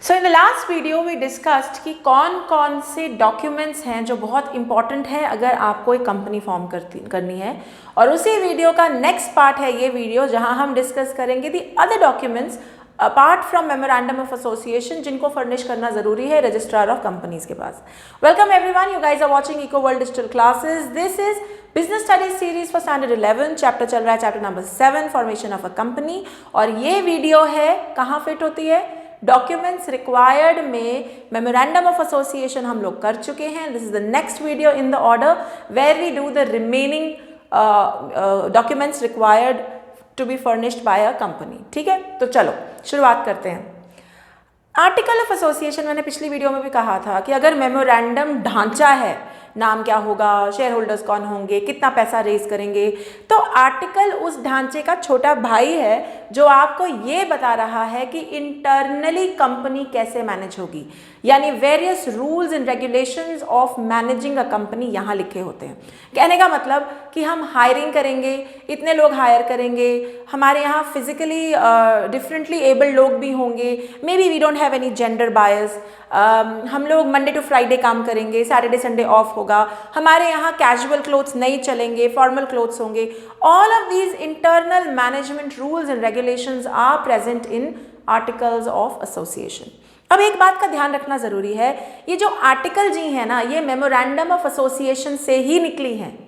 So in the last video we discussed कि कौन कौन से डॉक्यूमेंट्स हैं जो बहुत इंपॉर्टेंट है अगर आपको एक कंपनी फॉर्म करनी है, और उसी वीडियो का नेक्स्ट पार्ट है ये वीडियो जहां हम डिस्कस करेंगे the other documents apart from memorandum of association जिनको फर्निश करना जरूरी है रजिस्ट्रार ऑफ कंपनीज के पास। Welcome everyone, you guys are watching Eco World Digital Classes. This is business studies series for standard 11, chapter चल रहा है chapter number 7 formation of a company. और ये वीडियो है कहाँ फिट होती है, डॉक्यूमेंट्स रिक्वायर्ड में मेमोरेंडम ऑफ एसोसिएशन हम लोग कर चुके हैं। This is the next video in the order where we do the remaining documents required to be furnished by a company. ठीक है, तो चलो शुरुआत करते हैं। आर्टिकल ऑफ एसोसिएशन, मैंने पिछली वीडियो में भी कहा था कि अगर मेमोरेंडम ढांचा है, नाम क्या होगा, शेयर होल्डर्स कौन होंगे, कितना पैसा रेज करेंगे, तो आर्टिकल उस ढांचे का छोटा भाई है जो आपको ये बता रहा है कि इंटरनली कंपनी कैसे मैनेज होगी, यानी various rules and regulations of managing a company यहाँ लिखे होते हैं। कहने का मतलब कि हम हायरिंग करेंगे, इतने लोग हायर करेंगे, हमारे यहाँ फिजिकली डिफरेंटली एबल्ड लोग भी होंगे, maybe we don't have any gender bias, हम लोग मंडे टू फ्राइडे काम करेंगे, सैटरडे संडे ऑफ होगा, हमारे यहाँ कैजुअल क्लोथ्स नहीं चलेंगे, फॉर्मल क्लोथ्स होंगे। All of these internal management rules and regulations are present in articles of association. अब एक बात का ध्यान रखना जरूरी है, ये जो आर्टिकल जी है ना, ये मेमोरेंडम ऑफ एसोसिएशन से ही निकली हैं।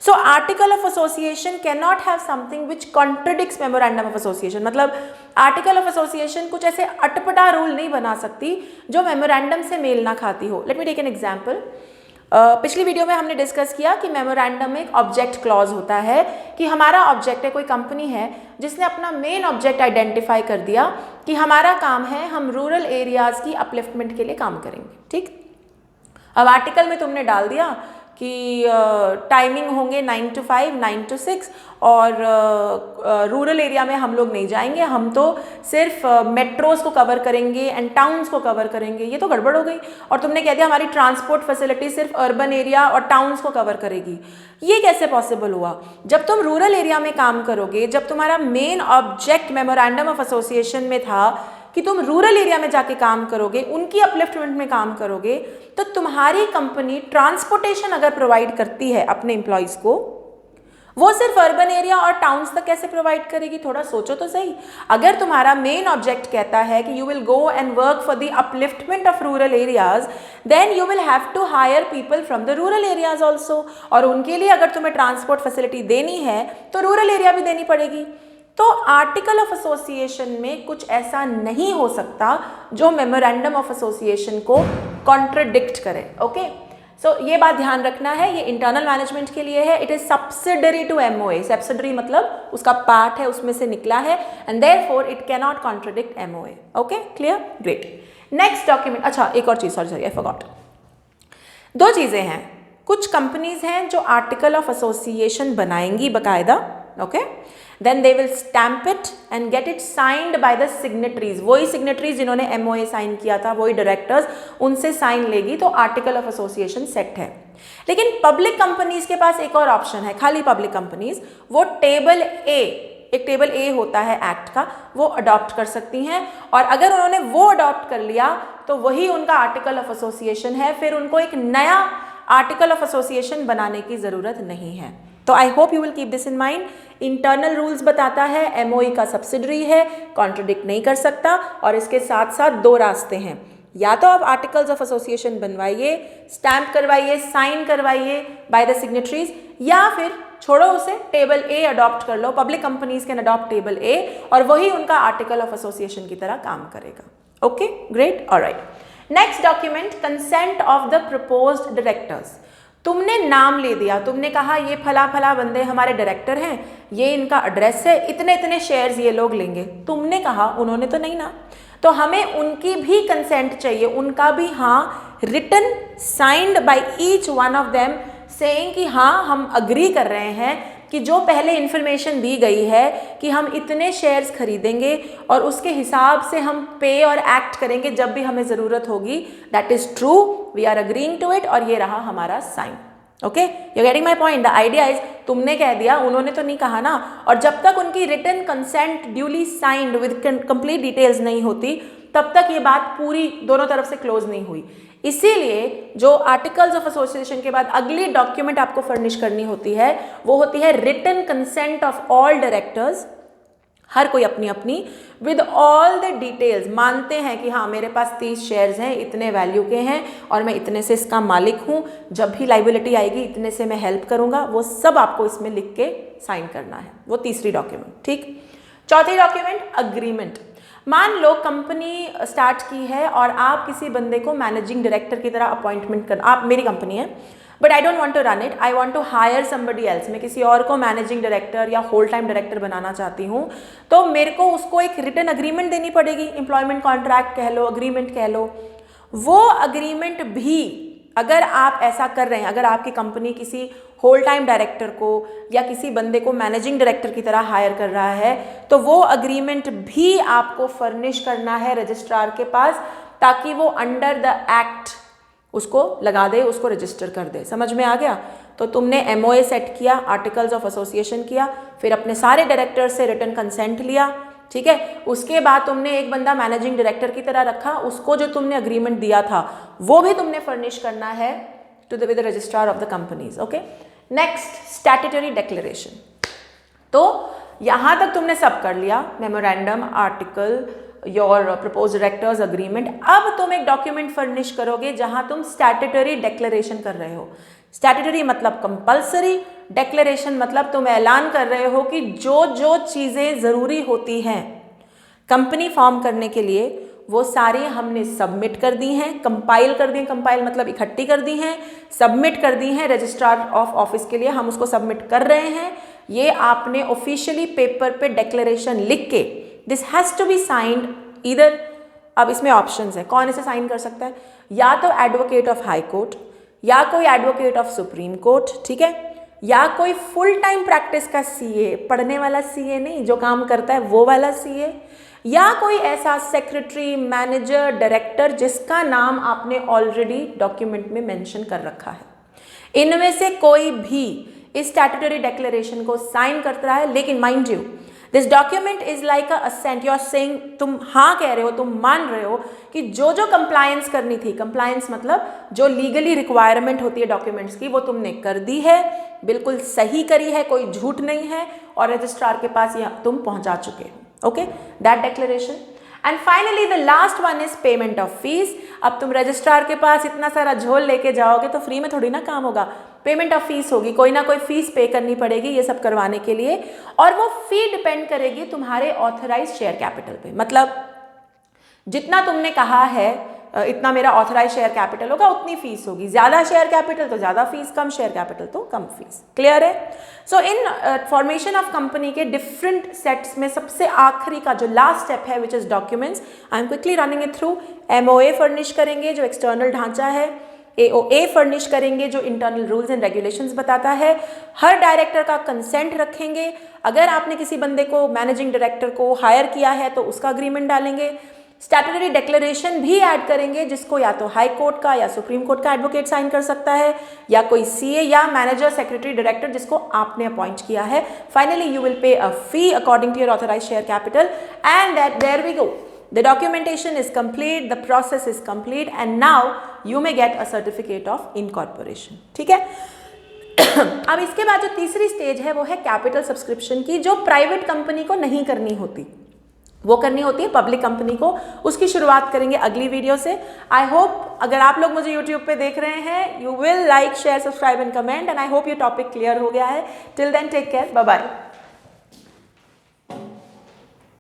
So article of association can not have something which contradicts memorandum of association. मतलब आर्टिकल ऑफ एसोसिएशन कुछ ऐसे अटपटा रूल नहीं बना सकती जो मेमोरेंडम से मेल ना खाती हो। Let me take an example. पिछली वीडियो में हमने डिस्कस किया कि मेमोरेंडम में एक ऑब्जेक्ट क्लॉज होता है कि हमारा ऑब्जेक्ट है, कोई कंपनी है जिसने अपना मेन ऑब्जेक्ट आइडेंटिफाई कर दिया कि हमारा काम है, हम रूरल एरियाज की अपलिफ्टमेंट के लिए काम करेंगे। ठीक, अब आर्टिकल में तुमने डाल दिया कि टाइमिंग होंगे 9 to 5, 9 to 6, और रूरल एरिया में हम लोग नहीं जाएंगे, हम तो सिर्फ मेट्रोज को कवर करेंगे एंड टाउन्स को कवर करेंगे। ये तो गड़बड़ हो गई। और तुमने कह दिया हमारी ट्रांसपोर्ट फैसिलिटी सिर्फ अर्बन एरिया और टाउन्स को कवर करेगी। ये कैसे पॉसिबल हुआ? जब तुम रूरल एरिया में काम करोगे, जब तुम्हारा main object memorandum of association में था कि तुम रूरल एरिया में जाके काम करोगे, उनकी अपलिफ्टमेंट में काम करोगे, तो तुम्हारी कंपनी ट्रांसपोर्टेशन अगर प्रोवाइड करती है अपने एम्प्लॉइज को, वो सिर्फ अर्बन एरिया और टाउन्स तक कैसे प्रोवाइड करेगी? थोड़ा सोचो तो सही। अगर तुम्हारा मेन ऑब्जेक्ट कहता है कि you will go and work for the upliftment of rural areas, then you will have to hire people from the rural areas also, और उनके लिए अगर तुम्हें ट्रांसपोर्ट फैसिलिटी देनी है तो रूरल एरिया भी देनी पड़ेगी। तो आर्टिकल ऑफ एसोसिएशन में कुछ ऐसा नहीं हो सकता जो मेमोरेंडम ऑफ एसोसिएशन को कॉन्ट्रडिक्ट करे। ओके, सो ये बात ध्यान रखना है, ये इंटरनल मैनेजमेंट के लिए है। It is subsidiary to MOA. Subsidiary मतलब उसका पार्ट है, उसमें से निकला है, and therefore it can not contradict MOA. Okay, clear? Great. Next document, अच्छा एक और चीज, सॉरी आई फॉरगॉट। दो चीजें हैं। कुछ कंपनीज हैं जो आर्टिकल ऑफ एसोसिएशन बनाएंगी बकायदा, okay, then they will stamp it and get it signed by the signatories। वही signatories जिन्होंने MOA साइन किया था, वही डायरेक्टर्स, उनसे साइन लेगी तो आर्टिकल ऑफ एसोसिएशन सेट है। लेकिन पब्लिक कंपनीज के पास एक और ऑप्शन है, खाली पब्लिक कंपनीज, वो टेबल ए, एक टेबल ए होता है एक्ट का, वो अडॉप्ट कर सकती हैं, और अगर उन्होंने वो अडॉप्ट कर लिया तो वही उनका आर्टिकल ऑफ एसोसिएशन है, फिर उनको एक नया आर्टिकल ऑफ एसोसिएशन बनाने की जरूरत नहीं है। तो I hope you will keep this in mind. Internal rules बताता है, एमओई का सब्सिडरी है, कॉन्ट्रडिक्ट नहीं कर सकता, और इसके साथ साथ दो रास्ते हैं, या तो आप आर्टिकल्स ऑफ एसोसिएशन बनवाइए, स्टैम्प करवाइए, साइन करवाइए बाय द सिग्नेटरीज, या फिर छोड़ो उसे, टेबल ए अडॉप्ट कर लो। Public companies can adopt table A, और वही उनका आर्टिकल ऑफ एसोसिएशन की तरह काम करेगा। Okay, great, alright. Next document, consent of the proposed directors. तुमने नाम ले दिया, तुमने कहा ये फला फला बंदे हमारे डायरेक्टर हैं, ये इनका एड्रेस है, इतने इतने शेयर्स ये लोग लेंगे। तुमने कहा, उन्होंने तो नहीं ना, तो हमें उनकी भी कंसेंट चाहिए, उनका भी हाँ written signed by each one of them saying कि हाँ हम अग्री कर रहे हैं कि जो पहले इन्फॉर्मेशन दी गई है कि हम इतने शेयर्स खरीदेंगे और उसके हिसाब से हम पे और एक्ट करेंगे जब भी हमें ज़रूरत होगी, that is true, we are agreeing to it, और ये रहा हमारा sign. Okay, you getting my point? The idea is, तुमने कह दिया, उन्होंने तो नहीं कहा ना, और जब तक उनकी written consent duly signed with complete details नहीं होती, तब तक ये बात पूरी दोनों तरफ से क्लोज नहीं हुई। इसीलिए जो आर्टिकल्स ऑफ एसोसिएशन के बाद अगली डॉक्यूमेंट आपको फर्निश करनी होती है वो होती है written consent of all directors, हर कोई अपनी अपनी, विद ऑल द डिटेल्स, मानते हैं कि हाँ मेरे पास 30 शेयर्स हैं, इतने वैल्यू के हैं और मैं इतने से इसका मालिक हूँ, जब भी लाइबिलिटी आएगी इतने से मैं हेल्प करूँगा, वो सब आपको इसमें लिख के साइन करना है। वो तीसरी डॉक्यूमेंट। ठीक। चौथी डॉक्यूमेंट अग्रीमेंट। मान लो कंपनी स्टार्ट की है और आप किसी बंदे को मैनेजिंग डायरेक्टर की तरह अपॉइंटमेंट कर, आप, मेरी कंपनी है but I don't want to run it, I want to hire somebody else, मैं किसी और को मैनेजिंग डायरेक्टर या होल टाइम डायरेक्टर बनाना चाहती हूँ, तो मेरे को उसको एक रिटन अग्रीमेंट देनी पड़ेगी, एम्प्लॉयमेंट कॉन्ट्रैक्ट कह लो, अग्रीमेंट कह लो। वो अग्रीमेंट भी अगर आप ऐसा कर रहे हैं, अगर आपकी कंपनी किसी होल टाइम डायरेक्टर को या किसी बंदे को मैनेजिंग डायरेक्टर की तरह हायर कर रहा है, तो वो अग्रीमेंट भी आपको फर्निश करना है रजिस्ट्रार के पास, ताकि वो अंडर द एक्ट उसको लगा दे, उसको रजिस्टर कर दे। समझ में आ गया? तो तुमने एमओए सेट किया, आर्टिकल्स ऑफ एसोसिएशन किया, फिर अपने सारे डायरेक्टर से रिटन कंसेंट लिया, ठीक है। उसके बाद तुमने एक बंदा मैनेजिंग डायरेक्टर की तरह रखा, उसको जो तुमने अग्रीमेंट दिया था वो भी तुमने फर्निश करना है to the with the registrar of the companies. Okay. Next, statutory declaration. तो यहाँ तक तुमने सब कर लिया, memorandum, article, your propose directors agreement. अब तुम एक डॉक्यूमेंट फर्निश करोगे जहां तुम स्टैट्यूटरी डिक्लेरेशन कर रहे हो। स्टैट्यूटरी मतलब कंपल्सरी, डिक्लेरेशन मतलब तुम ऐलान कर रहे हो कि जो जो चीज़ें ज़रूरी होती हैं कंपनी फॉर्म करने के लिए वो सारी हमने सबमिट कर दी हैं, कंपाइल कर दी हैं, कंपाइल मतलब इकट्ठी कर दी हैं, सबमिट कर दी हैं रजिस्ट्रार ऑफ ऑफिस के लिए, हम उसको सबमिट कर रहे हैं। ये आपने ऑफिशियली पेपर पे डिक्लेरेशन लिख के, this has to be signed either, अब इसमें ऑप्शंस है कौन इसे साइन कर सकता है, या तो एडवोकेट ऑफ हाई कोर्ट, या कोई एडवोकेट ऑफ सुप्रीम कोर्ट, ठीक है, या कोई फुल टाइम प्रैक्टिस का सीए, पढ़ने वाला सीए नहीं, जो काम करता है वो वाला सीए, या कोई ऐसा सेक्रेटरी, मैनेजर, डायरेक्टर जिसका नाम आपने ऑलरेडी डॉक्यूमेंट में मेंशन कर रखा है। इनमें से कोई भी इस स्टैट्यूटरी डिक्लेरेशन को साइन करता है, लेकिन mind you this document is like a assent, you are saying, तुम हाँ कह रहे हो, तुम मान रहे हो कि जो जो कंप्लायंस करनी थी, कंप्लायंस मतलब जो लीगली रिक्वायरमेंट होती है डॉक्यूमेंट्स की, वो तुमने कर दी है, बिल्कुल सही करी है, कोई झूठ नहीं है, और रजिस्ट्रार के पास यह तुम पहुंचा चुके हो। Okay, that declaration. And finally the last one is payment of fees. अब तुम रजिस्ट्रार के पास इतना सारा झोल लेके जाओगे तो फ्री में थोड़ी ना काम होगा, पेमेंट ऑफ फीस होगी, कोई ना कोई फीस पे करनी पड़ेगी ये सब करवाने के लिए, और वो फी डिपेंड करेगी तुम्हारे ऑथराइज शेयर कैपिटल पे। मतलब जितना तुमने कहा है इतना मेरा ऑथराइज शेयर कैपिटल होगा, उतनी फीस होगी, ज़्यादा शेयर कैपिटल तो ज़्यादा फीस, कम शेयर कैपिटल तो कम फीस। क्लियर है? सो इन फॉर्मेशन ऑफ कंपनी के डिफरेंट सेट्स में सबसे आखिरी का जो लास्ट स्टेप है which is documents, I am quickly running it through. MOA furnish करेंगे जो एक्सटर्नल ढांचा है, एओए फर्निश करेंगे जो इंटरनल रूल्स एंड रेगुलेशंस बताता है, हर डायरेक्टर का कंसेंट रखेंगे, अगर आपने किसी बंदे को मैनेजिंग डायरेक्टर को हायर किया है तो उसका अग्रीमेंट डालेंगे, स्टैट्यूटरी डिक्लेरेशन भी ऐड करेंगे जिसको या तो हाई कोर्ट का या सुप्रीम कोर्ट का एडवोकेट साइन कर सकता है, या कोई सीए या मैनेजर, सेक्रेटरी, डायरेक्टर जिसको आपने अपॉइंट किया है। Finally you will pay a fee according to your authorised share capital, and that there we go, the documentation is complete, the process is complete, and now you may get a certificate of incorporation। ठीक है? अब इसके बाद जो तीसरी stage है वो है कैपिटल सब्सक्रिप्शन की, जो प्राइवेट कंपनी को नहीं करनी होती, वो करनी होती है पब्लिक कंपनी को। उसकी शुरुआत करेंगे अगली वीडियो से। आई होप अगर आप लोग मुझे यूट्यूब पे देख रहे हैं, you will like, share, subscribe and comment, and I hope ये टॉपिक क्लियर हो गया है। Till then take care, bye bye.